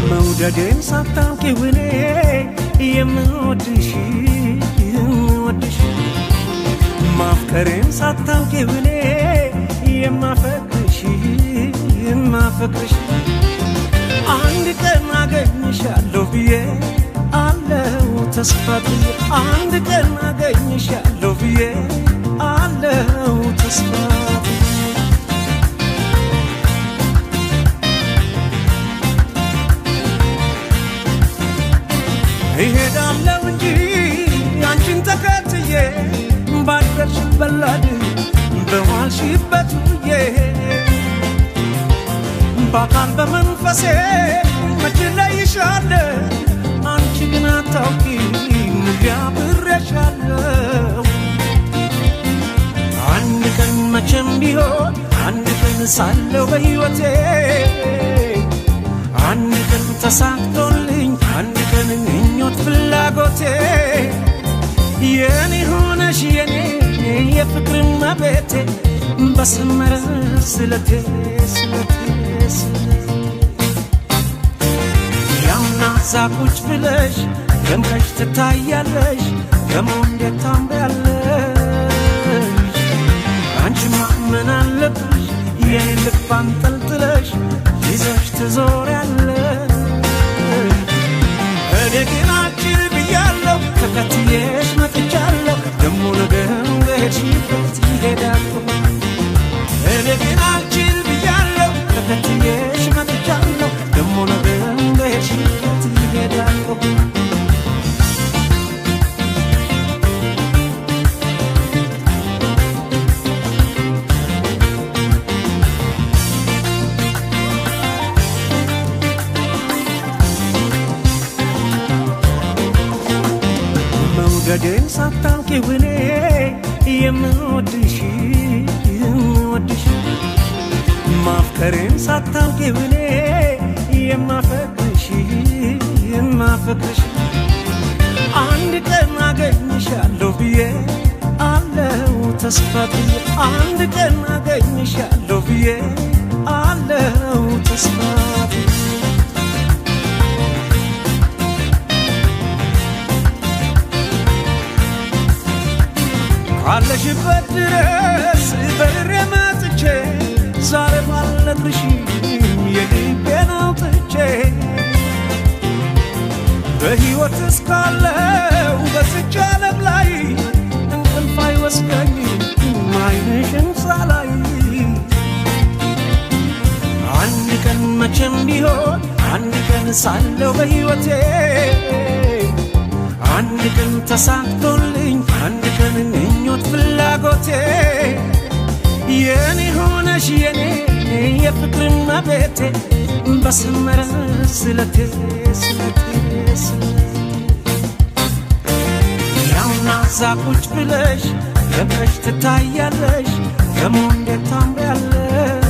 መውደዴን ሳታውቂው እኔ የምወድሽ ማፍቀሬን ሳታውቂው እኔ የማፈቅርሽ አንድ ቀን አገኝሻለሁ ብዬ አለው ተስፋ ብዬ አንድ ቀን አገኝሻለሁ ብዬ አለው ተስፋ እሄዳለሁ እንጂ አንቺን ተከትዬ ባደርሽበት ላድ በዋልሽበት ውዬ በአካል በመንፈሴ መች እለይሻለሁ አንቺ ግን አታውቂም አብሬሻለሁ አንድ ቀን መቼም ቢሆን አንድ ቀን ሳለሁ በሕይወቴ አንድ ቀን ተሳክቶልኝ አንድ ቀን ምኞት ፍላጎቴ የኔ ሆነሽ የኔ የፍቅር መቤቴ በሰመረ ስለቴ ያውና ዛቁጭ ብለሽ ደምቀሽ ትታያለሽ ደሞ እንዴት ታምሪያለሽ አንቺማ ምን አለብሽ የኔ ልብ አንጠልጥለሽ ይዘሽ ትዞሪያለሽ እኔ ግን አጭር ብያለሁ ተከትዬሽ መጥቻለሁ ደሞ ነገር በሄድሽበት ይሄዳለሁ እኔ ግን አጭር ብያለሁ ተከትዬሽ መጥቻለሁ ደሞ ነገር በሄድሽበት ይሄዳለሁ መውደዴን ሳታውቂው እኔ የምወድሽ ማፍቀሬን ሳታውቂው እኔ የማፈቅርሽ አንድ ቀን አገኝሻለሁ ብዬ አለው ተስፋ ብዬ አንድ ቀን አገኝሻለሁ ብዬ አለው ተስፋ አለሽበት ድረስ በሬ መጥቼ ዛሬ ባልነግርሽ የልቤን አውጥቼ በሕይወት እስካለው በዚች ዓለም ላይ እንቅልፍ አይወስደኝም ዓይንሽን ሳላይ አንድ ቀን መቼም ቢሆን አንድ ቀን ሳለሁ በሕይወቴ አንድ ቀን ተሳክቶልኝ አንድ ቀን ምኞት ፍላጎቴ የኔ ሆነሽ የኔ የፍቅር መቤቴ በሰመረ ስለቴ ያውና ዛቁጭ ብለሽ ደምቀሽ ትታያለሽ ደሞ እንዴት ታምሪያለሽ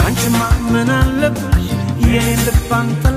አንቺማ ምን አለብሽ የኔ ልብ አንጠልጥለሽ